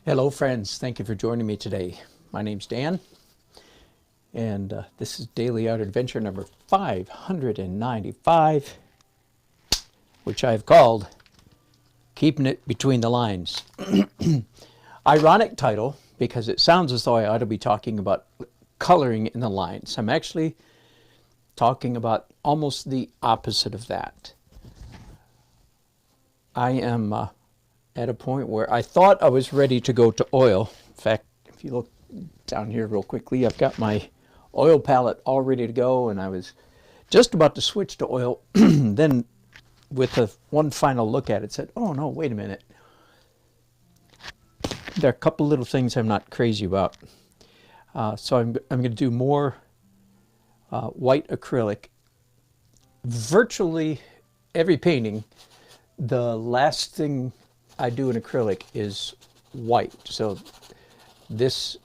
Hello friends, thank you for joining me today. My name's Dan, and this is Daily Art Adventure number 595, which I've called Keeping It Between the Lines. Ironic title, because it sounds as though I ought to be talking about coloring in the lines. I'm actually talking about almost the opposite of that. I am at a point where I thought I was ready to go to oil. In fact, if you look down here real quickly, I've got my oil palette all ready to go, and I was just about to switch to oil. Then with one final look at it, said, oh no, wait a minute. There are a couple little things I'm not crazy about. So I'm going to do more white acrylic. Virtually every painting, the last thing I do in acrylic is white. So this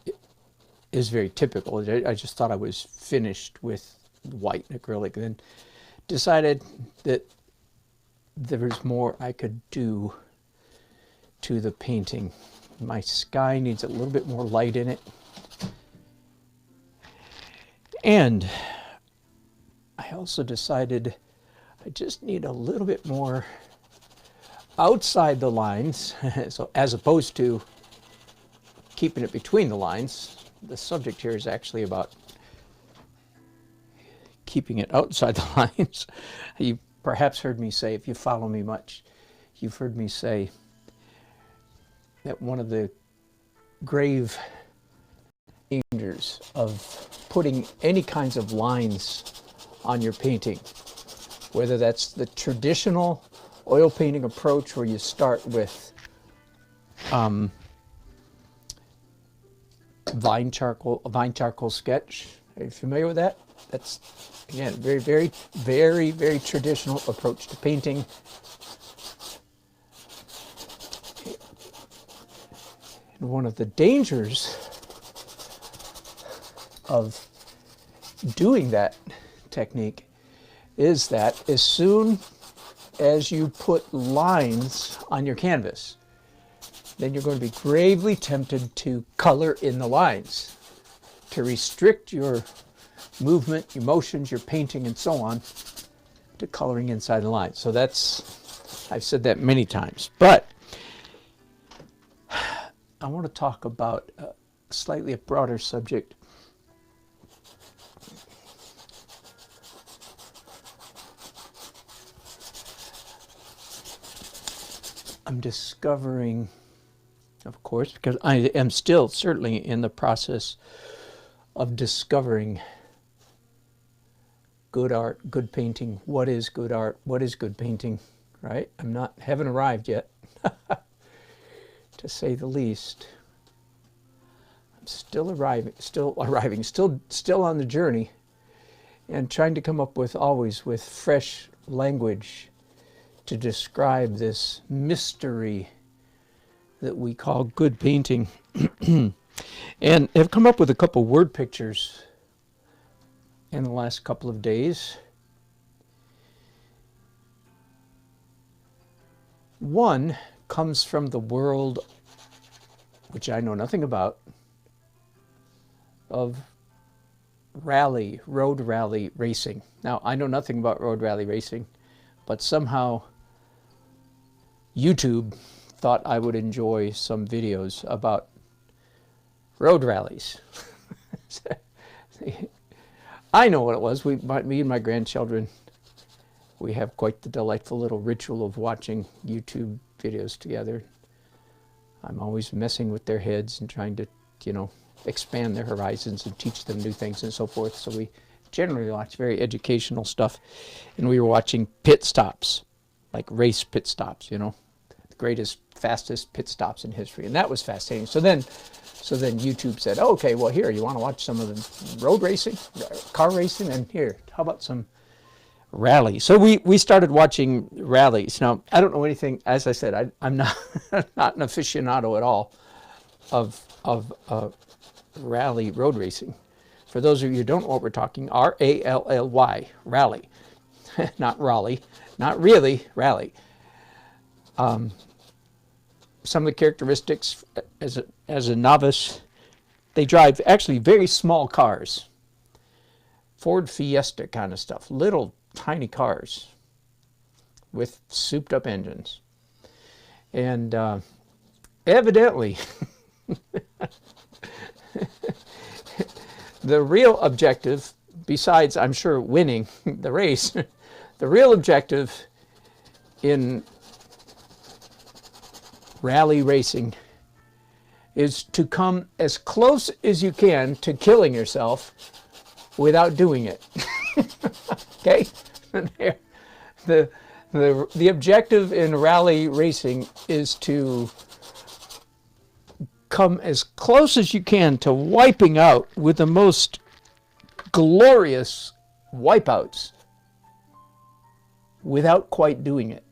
is very typical. I just thought I was finished with white acrylic, and then decided that there was more I could do to the painting. My sky needs a little bit more light in it. And I also decided I just need a little bit more outside the lines, so as opposed to keeping it between the lines. The subject here is actually about keeping it outside the lines. You perhaps heard me say, if you follow me much, you've heard me say that one of the grave dangers of putting any kinds of lines on your painting, whether that's the traditional oil painting approach where you start with vine charcoal sketch. Are you familiar with that? That's, again, very traditional approach to painting. And one of the dangers of doing that technique is that as soon as you put lines on your canvas, then you're going to be gravely tempted to color in the lines, to restrict your movement, your motions, your painting, and so on, to coloring inside the lines. So that's, I've said that many times. But I want to talk about a slightly broader subject. I'm discovering, of course, because I am still certainly in the process of discovering good art, good painting. What is good art? What is good painting? Right? Haven't arrived yet, to say the least. I'm still on the journey, and trying to come up with fresh language to describe this mystery that we call good painting. And have come up with a couple word pictures in the last couple of days. One comes from the world, which I know nothing about, of road rally racing. Now, I know nothing about road rally racing, but somehow YouTube thought I would enjoy some videos about road rallies. I know what it was. Me and my grandchildren, we have quite the delightful little ritual of watching YouTube videos together. I'm always messing with their heads and trying to, expand their horizons and teach them new things and so forth. So we generally watch very educational stuff. And we were watching pit stops, like race pit stops, the greatest, fastest pit stops in history. And that was fascinating. So then YouTube said, oh, okay, well, here, you want to watch some of the road racing, car racing? And here, how about some rally? So we started watching rallies. Now, I don't know anything. As I said, I'm not not an aficionado at all of rally road racing. For those of you who don't know what we're talking, R-A-L-L-Y, rally. Not Raleigh, not really, rally. some of the characteristics as a novice. They drive actually very small cars. Ford Fiesta kind of stuff. Little tiny cars with souped up engines. And evidently, the real objective, besides, I'm sure, winning the race, the real objective in rally racing is to come as close as you can to killing yourself without doing it. Okay? The objective in rally racing is to come as close as you can to wiping out with the most glorious wipeouts without quite doing it.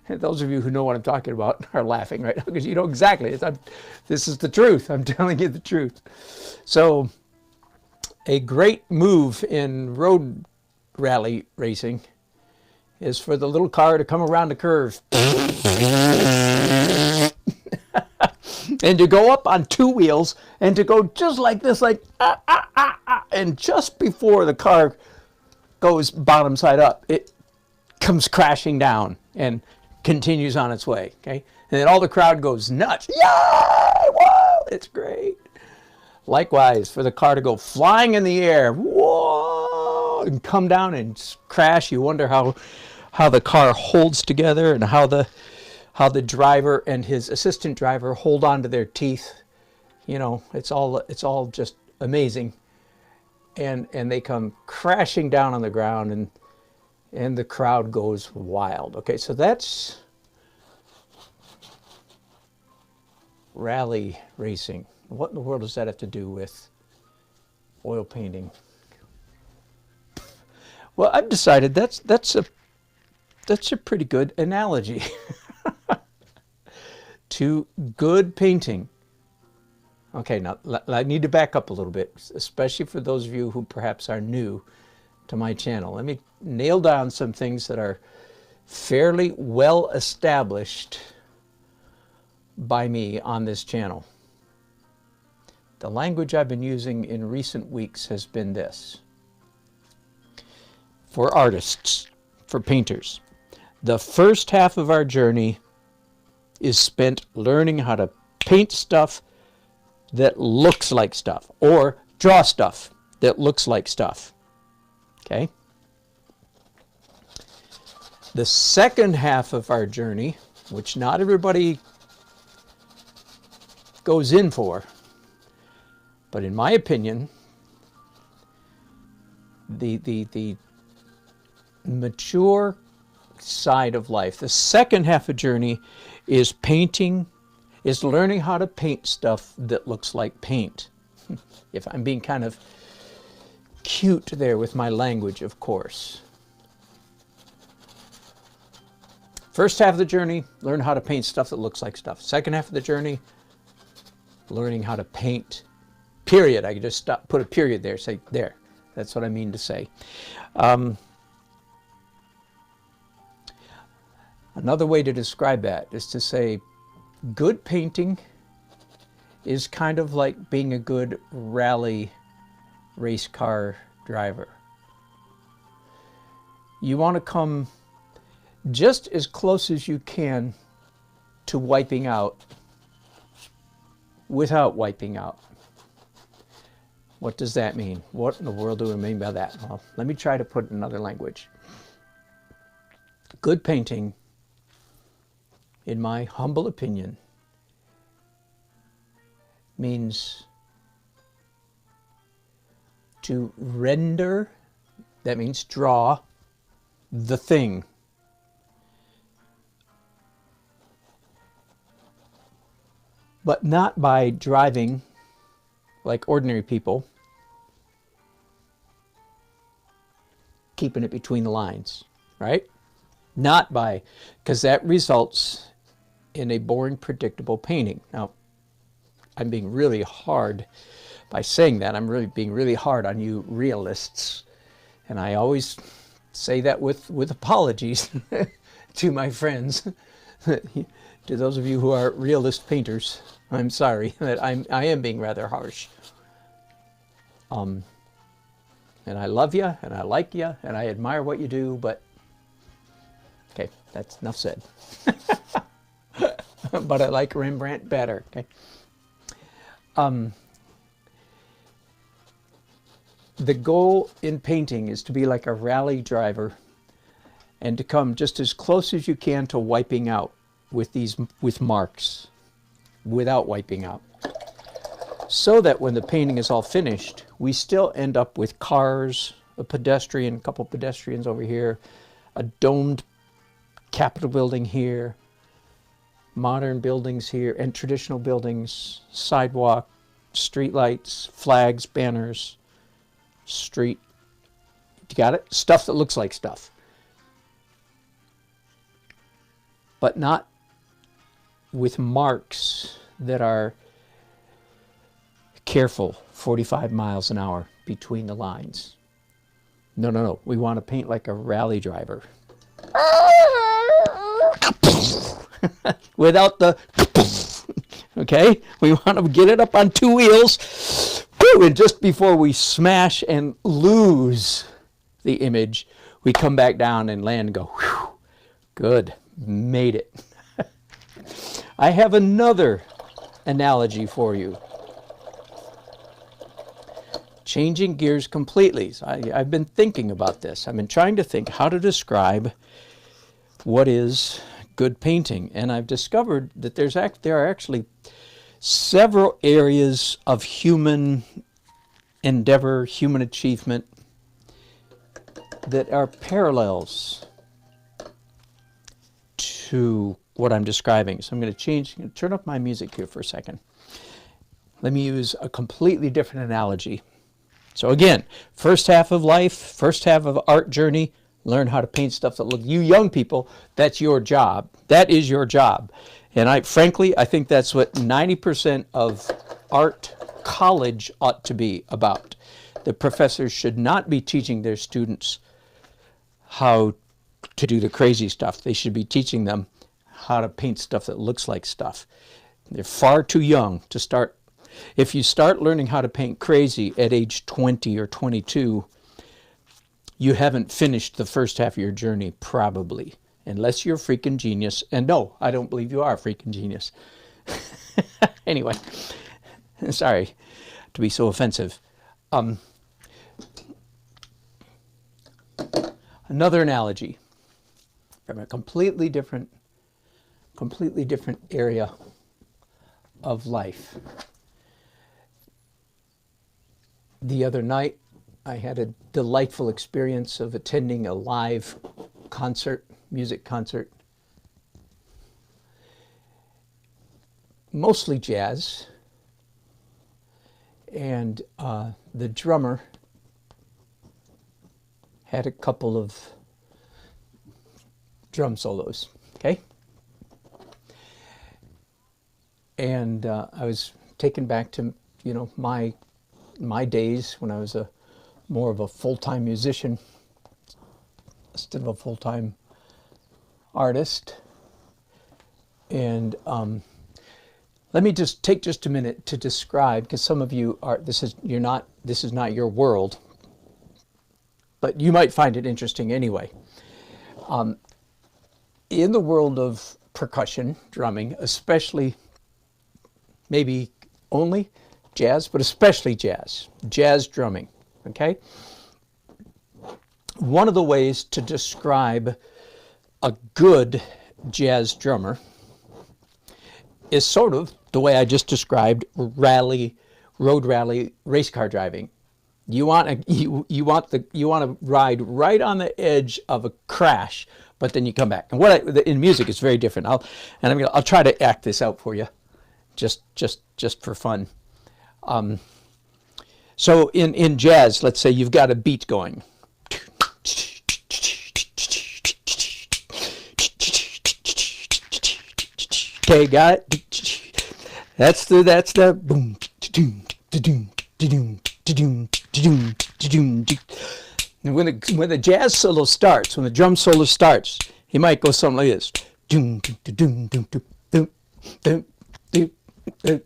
Those of you who know what I'm talking about are laughing right now because you know exactly. This is the truth. I'm telling you the truth. So a great move in road rally racing is for the little car to come around the curve and to go up on two wheels and to go just like this, like and just before the car goes bottom side up, it comes crashing down and continues on its way. Okay, and then all the crowd goes nuts. Yay! Whoa! It's great. Likewise, for the car to go flying in the air, whoa, and come down and crash. You wonder how the car holds together and how the driver and his assistant driver hold on to their teeth. You know, it's all just amazing. And they come crashing down on the ground and the crowd goes wild. Okay, so that's rally racing. What in the world does that have to do with oil painting? Well, I've decided that's a pretty good analogy to good painting. Okay, now I need to back up a little bit, especially for those of you who perhaps are new to my channel. Let me nail down some things that are fairly well established by me on this channel. The language I've been using in recent weeks has been this. For artists, for painters, the first half of our journey is spent learning how to paint stuff that looks like stuff, or draw stuff that looks like stuff. Okay? The second half of our journey, which not everybody goes in for, but in my opinion, the mature side of life, the second half of journey is painting, is learning how to paint stuff that looks like paint. If I'm being kind of cute there with my language, of course. First half of the journey, learn how to paint stuff that looks like stuff. Second half of the journey, learning how to paint, period. I could just stop, put a period there, say, there. That's what I mean to say. Another way to describe that is to say, good painting is kind of like being a good rally race car driver. You want to come just as close as you can to wiping out without wiping out. What does that mean? What in the world do I mean by that? Well, let me try to put it in another language. Good painting, in my humble opinion, means to render, that means draw, the thing. But not by driving like ordinary people, keeping it between the lines, right? Not by, because that results in a boring, predictable painting. Now, I'm being really hard by saying that. I'm really being really hard on you realists. And I always say that with apologies to my friends. To those of you who are realist painters, I'm sorry that I am being rather harsh. And I love you, and I like you, and I admire what you do, but okay, that's enough said. But I like Rembrandt better. Okay. The goal in painting is to be like a rally driver and to come just as close as you can to wiping out with marks, without wiping out. So that when the painting is all finished, we still end up with cars, a couple pedestrians over here, a domed Capitol building here, modern buildings here, and traditional buildings, sidewalk, street lights, flags, banners, street. You got it? Stuff that looks like stuff. But not with marks that are careful, 45 miles an hour between the lines. No, no, no. We want to paint like a rally driver. Without the, okay? We want to get it up on two wheels. Woo, and just before we smash and lose the image, we come back down and land and go, whew, good, made it. I have another analogy for you. Changing gears completely. So I've been thinking about this. I've been trying to think how to describe what is good painting. And I've discovered that there are actually several areas of human endeavor, human achievement, that are parallels to what I'm describing. So I'm going to turn up my music here for a second. Let me use a completely different analogy. So again, first half of life, first half of art journey, learn how to paint stuff that look, you young people, that's your job. That is your job. And frankly, I think that's what 90% of art college ought to be about. The professors should not be teaching their students how to do the crazy stuff. They should be teaching them how to paint stuff that looks like stuff. They're far too young to start. If you start learning how to paint crazy at age 20 or 22, you haven't finished the first half of your journey, probably, unless you're a freaking genius. And no, I don't believe you are a freaking genius. Anyway, sorry to be so offensive. Another analogy from a completely different area of life. The other night, I had a delightful experience of attending a live concert, music concert, mostly jazz, and the drummer had a couple of drum solos, okay? And I was taken back to, my days when I was more of a full-time musician instead of a full-time artist. And let me just take just a minute to describe, because some of you are, this is not your world, but you might find it interesting anyway. In the world of percussion, drumming, especially, maybe only jazz, but especially jazz drumming, okay? One of the ways to describe a good jazz drummer is sort of the way I just described road rally race car driving. You want to ride right on the edge of a crash, but then you come back. And in music, it's very different. I'll try to act this out for you, just for fun. So in jazz, let's say you've got a beat going. Okay, got it? That's the boom. And when the jazz solo starts, when the drum solo starts, he might go something like this. dum, dum, dum,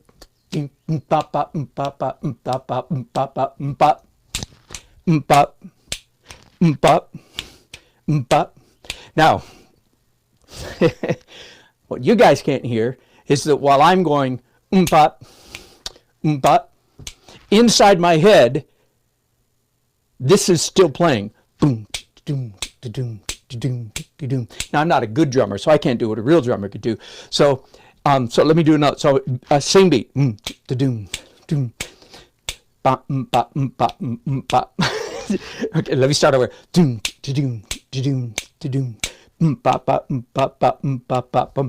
dum, bop, bop, bop, bop, bop, bop, bop, bop, bop, bop, bop, bop. Now, what you guys can't hear is that while I'm going bop, bop, inside my head, this is still playing. Boom, doom, doom, doom, doom. Now I'm not a good drummer, so I can't do what a real drummer could do. So, so let me do another. So, same beat. Doom, doom, bop, bop, bop, bop. Okay, let me start over. Doom, doom, doom, doom. Bop, bop, bop, bop, bop, bop, bop, bop,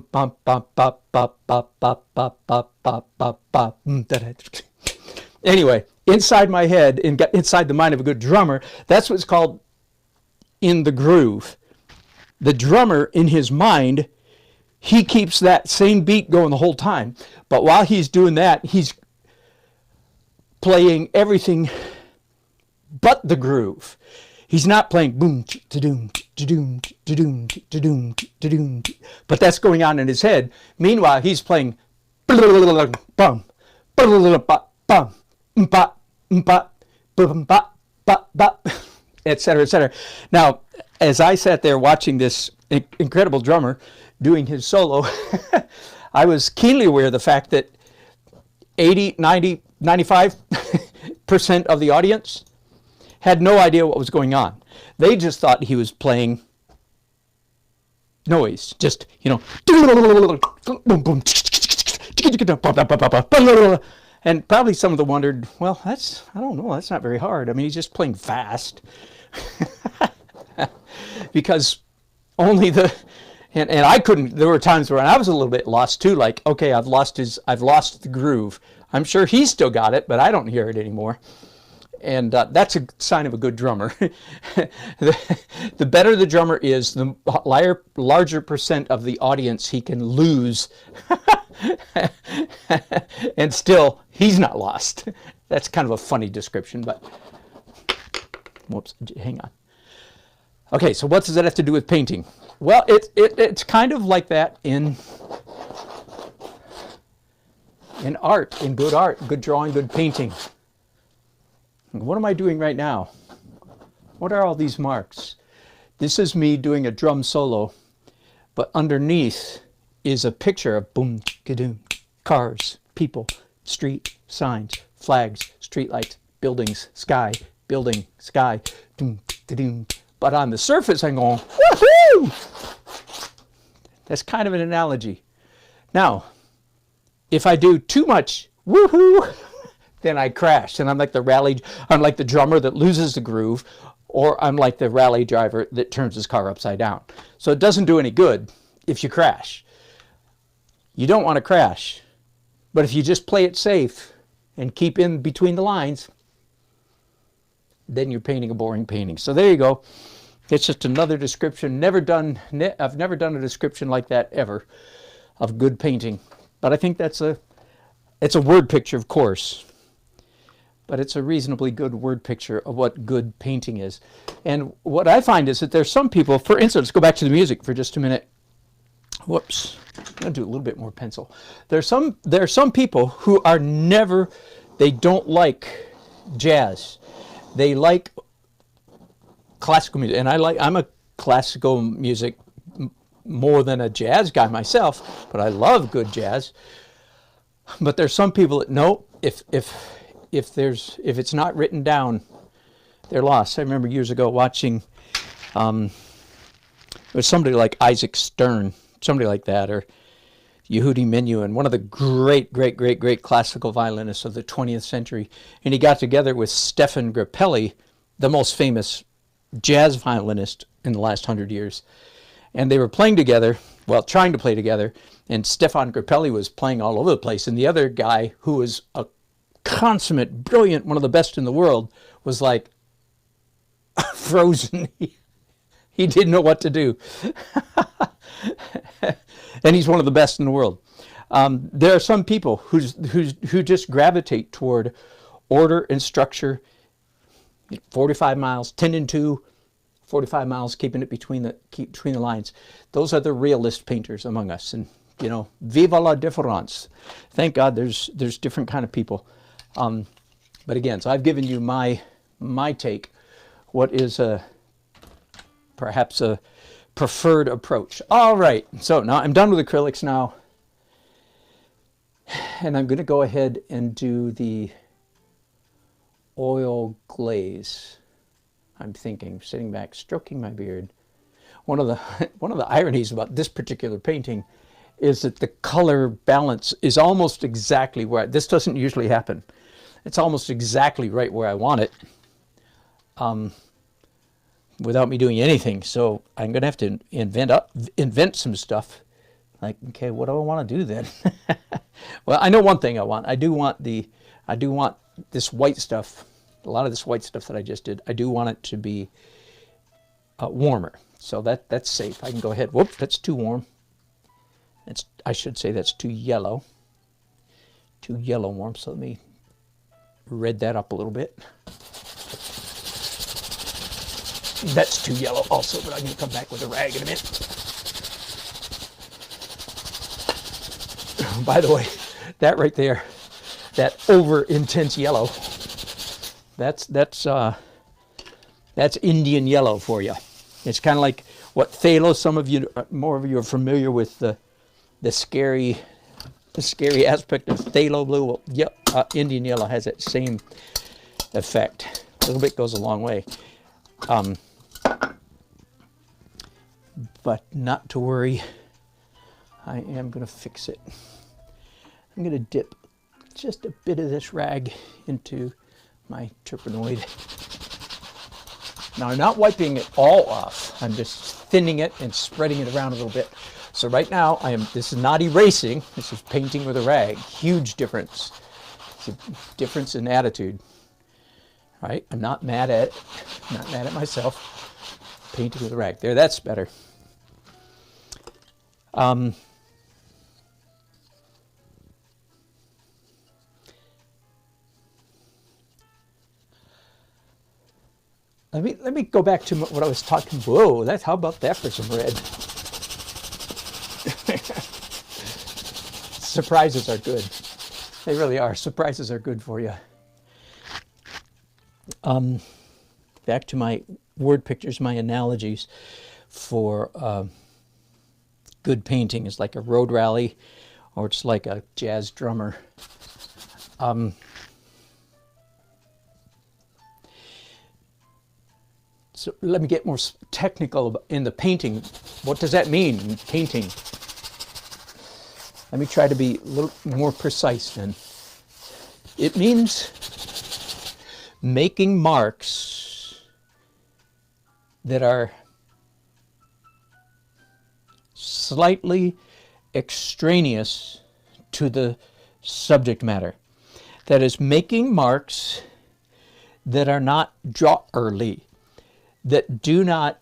bop, bop, bop, bop, bop, bop, bop, bop. Anyway, inside my head, inside the mind of a good drummer, that's what's called in the groove. The drummer, in his mind, he keeps that same beat going the whole time. But while he's doing that, he's playing everything but the groove. He's not playing boom, da-doom, da-doom, da-doom, da-doom, da-doom, but that's going on in his head. Meanwhile, he's playing bum, bum, bum, bop, bop, bum, bop, bop, bop, etc., etc. Now, as I sat there watching this incredible drummer doing his solo, I was keenly aware of the fact that 80, 90, 95% of the audience had no idea what was going on. They just thought he was playing noise, just, and probably some of them wondered, well, I don't know, that's not very hard. I mean, he's just playing fast. Because only and I couldn't, there were times where I was a little bit lost too, like, okay, I've lost the groove. I'm sure he's still got it, but I don't hear it anymore. And that's a sign of a good drummer. The better the drummer is, the larger percent of the audience he can lose. And still, he's not lost. That's kind of a funny description, but whoops, hang on. Okay, so what does that have to do with painting? Well, it's kind of like that in art, in good art, good drawing, good painting. What am I doing right now? What are all these marks? This is me doing a drum solo, but underneath is a picture of boom, ka-doom, cars, people, street, signs, flags, streetlights, buildings, sky, building, sky, doom, ka-doom. But on the surface, I'm going, woohoo! That's kind of an analogy. Now, if I do too much woohoo, then I crash, and I'm like the drummer that loses the groove, or I'm like the rally driver that turns his car upside down. So it doesn't do any good if you crash. You don't want to crash, but if you just play it safe and keep in between the lines, then you're painting a boring painting. So there you go. It's just another description. I've never done a description like that ever of good painting, but I think it's a word picture, of course. But it's a reasonably good word picture of what good painting is. And what I find is that there's some people, for instance, go back to the music for just a minute. Whoops, I'm going to do a little bit more pencil. There are some people who they don't like jazz. They like classical music. And I'm a classical music more than a jazz guy myself, but I love good jazz. But there's some people that, no, if it's not written down, they're lost. I remember years ago watching, it was somebody like Isaac Stern, somebody like that, or Yehudi Menuhin, one of the great classical violinists of the 20th century. And he got together with Stefan Grappelli, the most famous jazz violinist in the last 100 years. And they were playing together, trying to play together, and Stefan Grappelli was playing all over the place. And the other guy, who was a consummate, brilliant, one of the best in the world, was like frozen. He didn't know what to do. And he's one of the best in the world. There are some people who just gravitate toward order and structure. 45 miles, 10 and 2, 45 miles, keeping it between the lines. Those are the realist painters among us, and You know, viva la différence. Thank God there's different kind of people. But again, so I've given you my take. What is perhaps a preferred approach. All right, so now I'm done with acrylics now. And I'm going to go ahead and do the oil glaze. I'm thinking, sitting back, stroking my beard. One of the ironies about this particular painting is that the color balance is almost exactly where this doesn't usually happen. It's almost exactly right where I want it, without me doing anything. So I'm going to have to invent some stuff. Like, okay, what do I want to do then? Well, I know one thing I want. I do want this white stuff. A lot of this white stuff that I just did. I do want it to be warmer. So that's safe. I can go ahead. Whoop, that's too warm. I should say that's too yellow. Too yellow warm. So let me red that up a little bit. That's too yellow also, but I'm going to come back with a rag in a minute. By the way, that right there, that over intense yellow, that's Indian yellow for you. It's kind of like what phthalo. Some of you, more of you, are familiar with the scary aspect of phthalo blue. Well, yep, Indian yellow has that same effect. A little bit goes a long way. But not to worry, I am going to fix it. I'm going to dip just a bit of this rag into my turpenoid. Now I'm not wiping it all off. I'm just thinning it and spreading it around a little bit. So right now, this is not erasing, this is painting with a rag. Huge difference. It's a difference in attitude. All right, I'm not mad at it. I'm not mad at myself. Painting with a rag. There, that's better. Let me go back to what I was talking. Whoa, how about that for some red? Surprises are good. They really are. Surprises are good for you. Back to my word pictures, my analogies for good painting is like a road rally, or it's like a jazz drummer. So let me get more technical in the painting. What does that mean, painting? Let me try to be a little more precise then. It means making marks that are slightly extraneous to the subject matter. That is, making marks that are not drawerly, that do not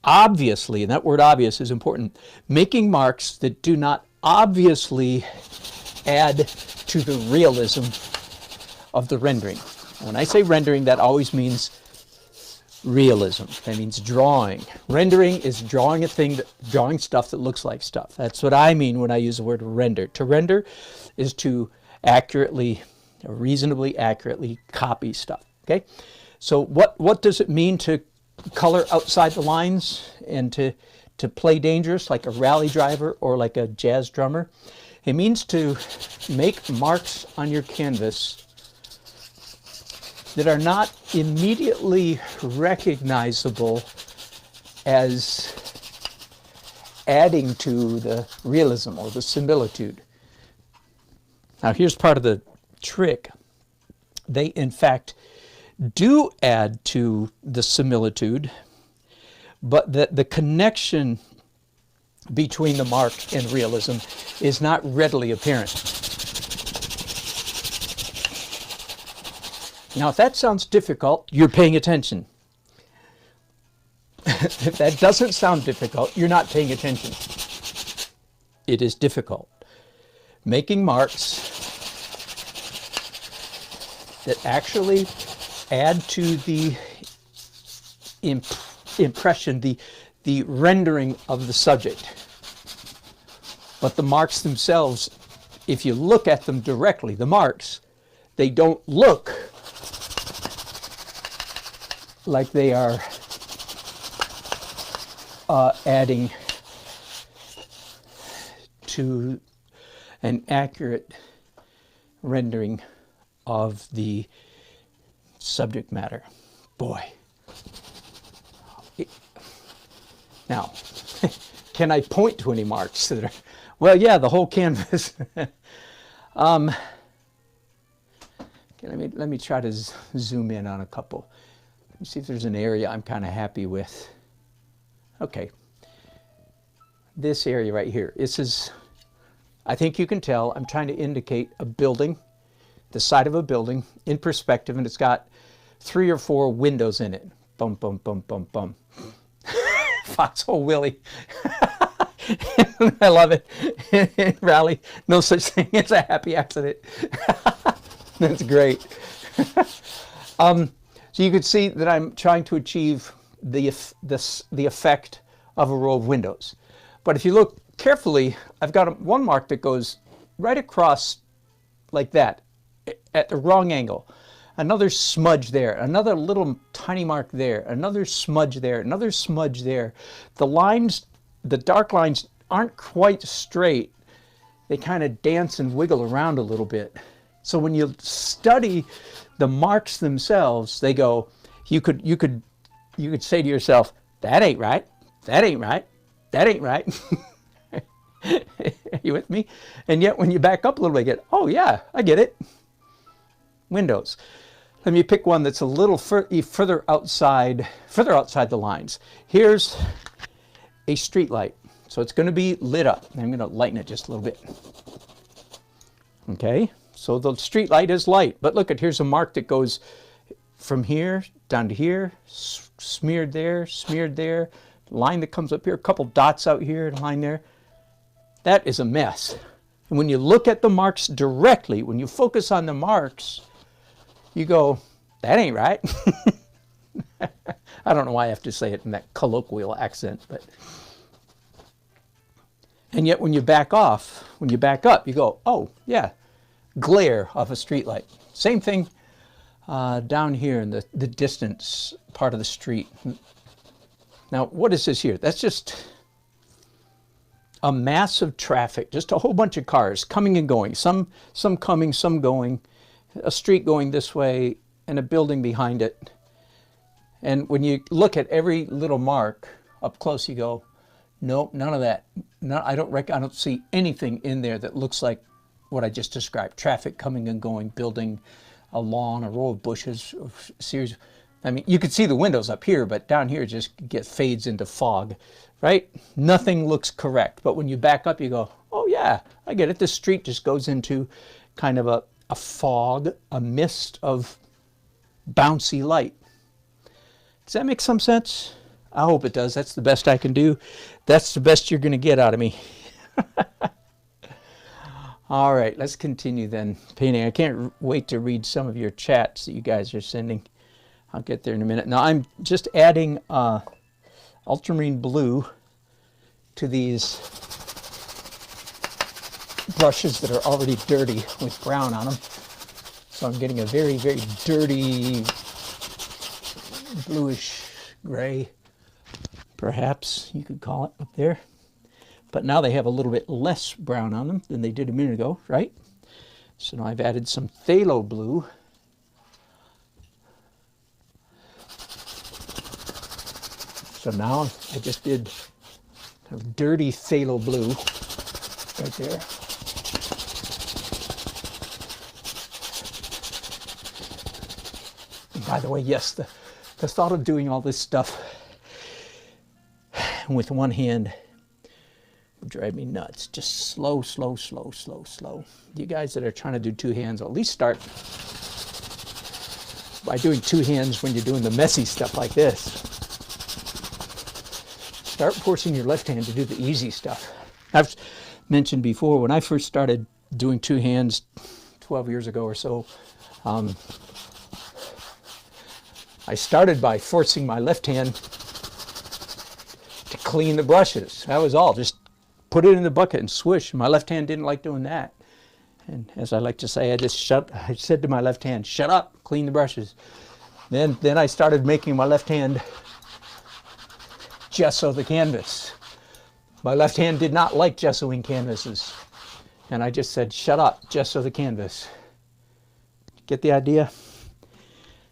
obviously, and that word obvious is important, making marks that do not obviously add to the realism of the rendering. When I say rendering, that always means realism. That means drawing. Rendering is drawing drawing stuff that looks like stuff. That's what I mean when I use the word render. To render is to reasonably accurately copy stuff. Okay? So what does it mean to color outside the lines and to play dangerous like a rally driver or like a jazz drummer? It means to make marks on your canvas that are not immediately recognizable as adding to the realism or the similitude. Now here's part of the trick. They in fact do add to the similitude, but the connection between the mark and realism is not readily apparent. Now, if that sounds difficult, you're paying attention. If that doesn't sound difficult, you're not paying attention. It is difficult. Making marks that actually add to the impression, the rendering of the subject. But the marks themselves, if you look at them directly, the marks, they don't look like they are adding to an accurate rendering of the subject matter. Boy. Now, can I point to any marks that are, well, yeah, the whole canvas. Okay, let me try to zoom in on a couple. Let me see if there's an area I'm kind of happy with. Okay. This area right here. This is, I think you can tell, I'm trying to indicate a building, the side of a building in perspective, and it's got 3 or 4 windows in it. Bum, bum, bum, bum, bum. Foxhole Willie. I love it. Rally, no such thing as a happy accident. That's great. So you can see that I'm trying to achieve the effect of a row of windows. But if you look carefully, I've got one mark that goes right across like that at the wrong angle. Another smudge there, another little tiny mark there, another smudge there, another smudge there. The lines, the dark lines aren't quite straight. They kind of dance and wiggle around a little bit. So when you study the marks themselves, they go, you could say to yourself, that ain't right, that ain't right, that ain't right. Are you with me? And yet when you back up a little bit, you get, oh yeah, I get it. Windows. Let me pick one that's a little further outside the lines. Here's a street light. So it's going to be lit up. I'm going to lighten it just a little bit. Okay, so the street light is light. But look, here's a mark that goes from here down to here, smeared there, line that comes up here, a couple dots out here, a line there. That is a mess. And when you look at the marks directly, when you focus on the marks, you go, that ain't right. I don't know why I have to say it in that colloquial accent, but. And yet when you back off, when you back up, you go, oh yeah, glare of a streetlight. Same thing down here in the distance part of the street. Now, what is this here? That's just a mass of traffic, just a whole bunch of cars coming and going, some coming, some going, a street going this way and a building behind it. And when you look at every little mark up close, you go, nope, none of that. No, I don't see anything in there that looks like what I just described. Traffic coming and going, building, a lawn, a row of bushes, a series. I mean, you could see the windows up here, but down here it just fades into fog, right? Nothing looks correct. But when you back up, you go, oh yeah, I get it. This street just goes into kind of a fog, a mist of bouncy light. Does that make some sense? I hope it does. That's the best I can do. That's the best you're going to get out of me. All right, let's continue then painting. I can't wait to read some of your chats that you guys are sending. I'll get there in a minute. Now I'm just adding ultramarine blue to these brushes that are already dirty with brown on them. So I'm getting a very, very dirty bluish gray, perhaps you could call it up there. But now they have a little bit less brown on them than they did a minute ago, right? So now I've added some phthalo blue. So now I just did a dirty phthalo blue right there. And by the way, yes, the thought of doing all this stuff with one hand would drive me nuts. Just slow, slow, slow, slow, slow. You guys that are trying to do two hands, at least start by doing two hands when you're doing the messy stuff like this. Start forcing your left hand to do the easy stuff. I've mentioned before, when I first started doing two hands 12 years ago or so, I started by forcing my left hand to clean the brushes. That was all, just put it in the bucket and swish. My left hand didn't like doing that. And as I like to say, I said to my left hand, shut up, clean the brushes. Then I started making my left hand gesso the canvas. My left hand did not like gessoing canvases. And I just said, shut up, gesso the canvas. Get the idea?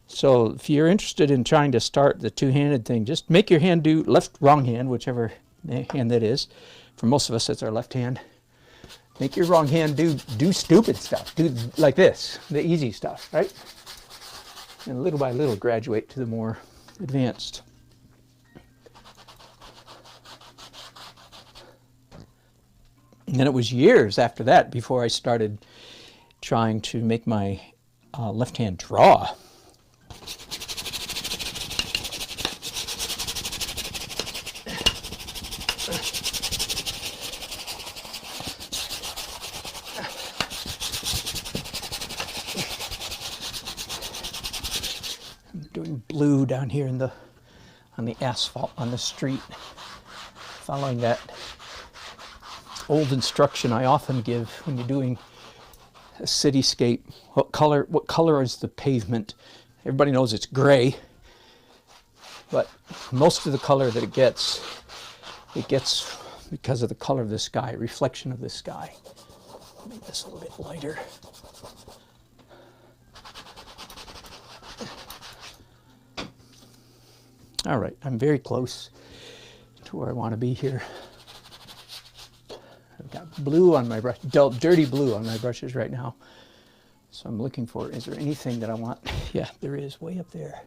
So if you're interested in trying to start the two-handed thing, just make your hand do wrong hand, whichever hand that is. For most of us, it's our left hand. Make your wrong hand do stupid stuff. Do like this, the easy stuff, right? And little by little graduate to the more advanced. And then it was years after that before I started trying to make my left hand draw. I'm doing blue down here on the asphalt on the street, following that old instruction I often give when you're doing a cityscape. What color is the pavement? Everybody knows it's gray, but most of the color that it gets because of the color of the sky, reflection of the sky. Make this a little bit lighter. All right, I'm very close to where I want to be here. I've got blue on my brush, dirty blue on my brushes right now. So I'm looking for, is there anything that I want? Yeah, there is, way up there.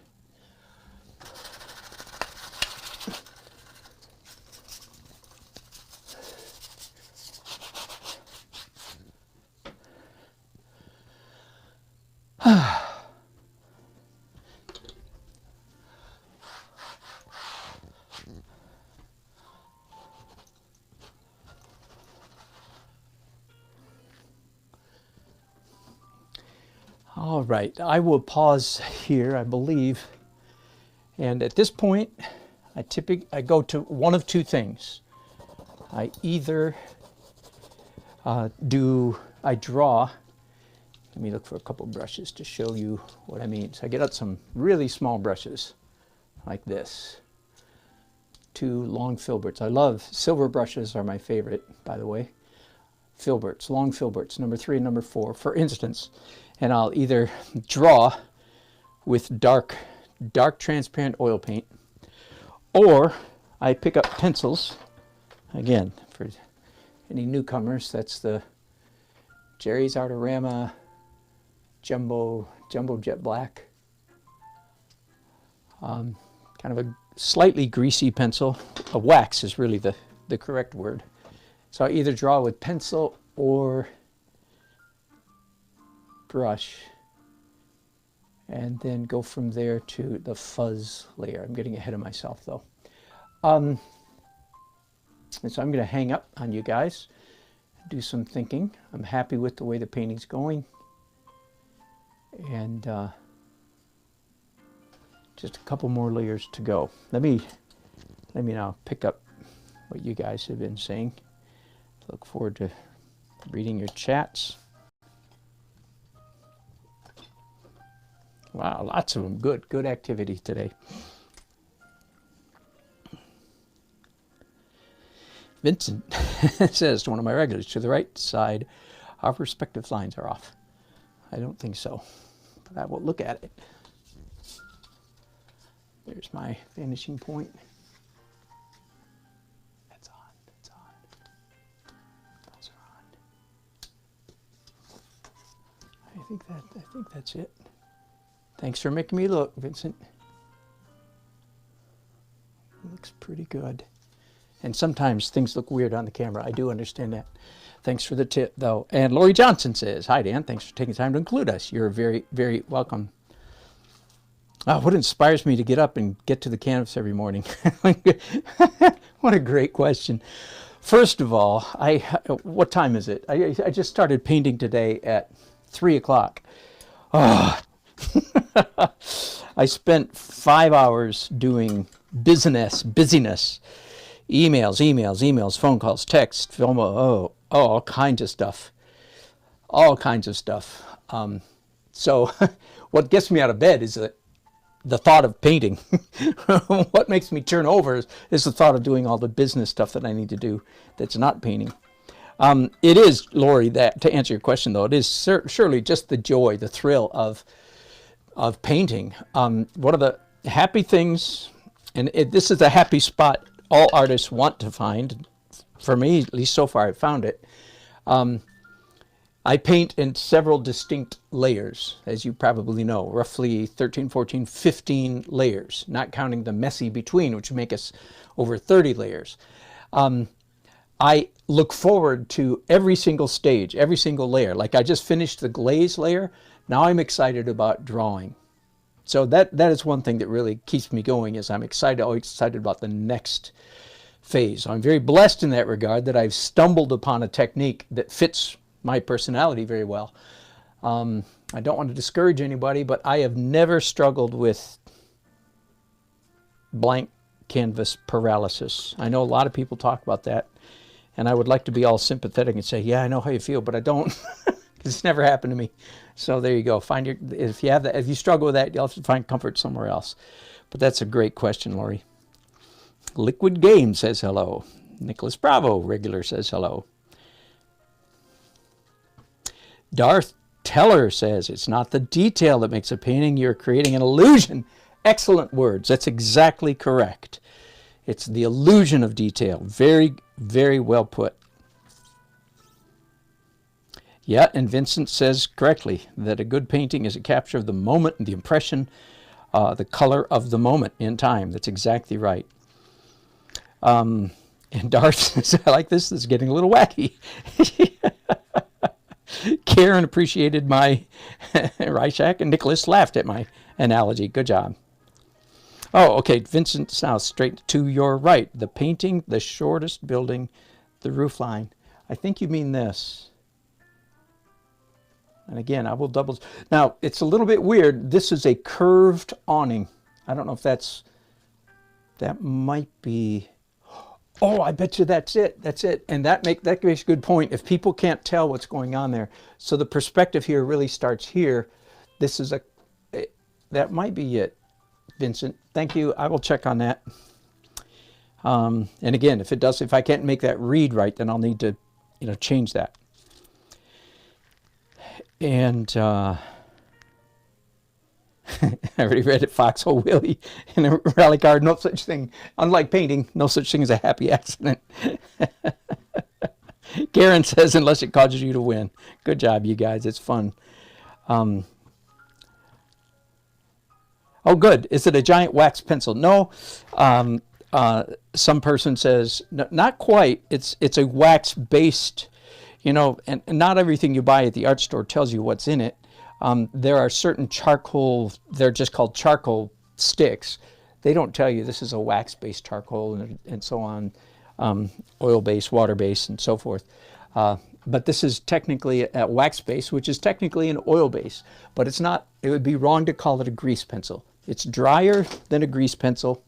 All right, I will pause here, I believe. And at this point, I go to one of two things. I either I draw. Let me look for a couple brushes to show you what I mean. So I get out some really small brushes like this. Two long filberts. I love, silver brushes are my favorite, by the way. Filberts, long filberts, number 3 and number 4, for instance. And I'll either draw with dark transparent oil paint, or I pick up pencils. Again, for any newcomers, that's the Jerry's Artorama Jumbo Jet Black. Kind of a slightly greasy pencil. A wax is really the correct word. So I either draw with pencil or brush, and then go from there to the fuzz layer. I'm getting ahead of myself though. And so I'm going to hang up on you guys, do some thinking. I'm happy with the way the painting's going, and just a couple more layers to go. Let me now pick up what you guys have been saying. Look forward to reading your chats. Wow, lots of them. Good activity today. Vincent says to one of my regulars, to the right side, our perspective lines are off. I don't think so, but I will look at it. There's my vanishing point. That's on, that's on. Those are on. I think that's it. Thanks for making me look, Vincent. Looks pretty good. And sometimes things look weird on the camera. I do understand that. Thanks for the tip, though. And Lori Johnson says, hi, Dan. Thanks for taking time to include us. You're very, very welcome. What inspires me to get up and get to the canvas every morning? What a great question. First of all, what time is it? I just started painting today at 3 o'clock. Oh. I spent 5 hours doing busyness emails, phone calls, text, film, all kinds of stuff. All kinds of stuff. So what gets me out of bed is the thought of painting. What makes me turn over is the thought of doing all the business stuff that I need to do that's not painting. It is, Lori, that to answer your question though, it is surely just the joy, the thrill of painting. One of the happy things, and this is a happy spot all artists want to find. For me, at least so far, I've found it. I paint in several distinct layers, as you probably know, roughly 13, 14, 15 layers, not counting the messy between, which make us over 30 layers. I look forward to every single stage, every single layer. Like I just finished the glaze layer. Now I'm excited about drawing. So that is one thing that really keeps me going, is I'm always excited about the next phase. I'm very blessed in that regard that I've stumbled upon a technique that fits my personality very well. I don't want to discourage anybody, but I have never struggled with blank canvas paralysis. I know a lot of people talk about that, and I would like to be all sympathetic and say, yeah, I know how you feel, but I don't. It's never happened to me. So there you go. If you have that, if you struggle with that, you'll have to find comfort somewhere else. But that's a great question, Lori. Liquid Game says hello. Nicholas Bravo, regular, says hello. Darth Teller says, it's not the detail that makes a painting, you're creating an illusion. Excellent words. That's exactly correct. It's the illusion of detail. Very, very well put. Yeah, and Vincent says correctly that a good painting is a capture of the moment and the impression, the color of the moment in time. That's exactly right. And Darth says, I like this. This is getting a little wacky. Karen appreciated my Reichak, and Nicholas laughed at my analogy. Good job. Oh, okay. Vincent, now straight to your right. The painting, the shortest building, the roof line. I think you mean this. And again, I will double. Now, it's a little bit weird. This is a curved awning. I don't know if that might be. Oh, I bet you that's it. That's it. And that makes a good point. If people can't tell what's going on there. So the perspective here really starts here. This is that might be it, Vincent. Thank you. I will check on that. And again, if I can't make that read right, then I'll need to, change that. And I already read it, Foxhole Willie in a rally card. No such thing, unlike painting, no such thing as a happy accident. Karen says, unless it causes you to win. Good job, you guys. It's fun. Oh, good. Is it a giant wax pencil? No. Some person says, not quite. It's a wax-based, and not everything you buy at the art store tells you what's in it. There are certain charcoal, they're just called charcoal sticks. They don't tell you this is a wax-based charcoal and so on, oil-based, water-based, and so forth. But this is technically a wax-based, which is technically an oil-based. But it's not, it would be wrong to call it a grease pencil. It's drier than a grease pencil.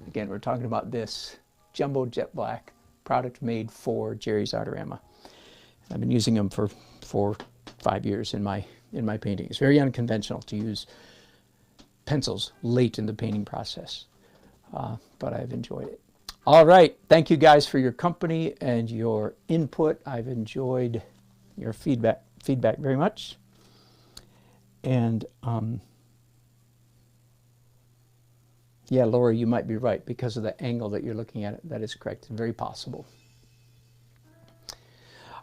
Again, we're talking about this Jumbo Jet Black product made for Jerry's Artorama. I've been using them for 4-5 years in my painting. It's very unconventional to use pencils late in the painting process, but I've enjoyed it. All right, thank you guys for your company and your input. I've enjoyed your feedback very much. And yeah, Laura, you might be right because of the angle that you're looking at it. That is correct. It's very possible.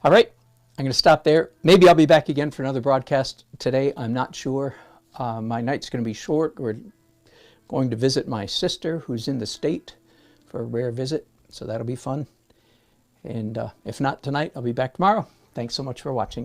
All right. I'm going to stop there. Maybe I'll be back again for another broadcast today. I'm not sure. My night's going to be short. We're going to visit my sister who's in the state for a rare visit, so that'll be fun. And if not tonight, I'll be back tomorrow. Thanks so much for watching.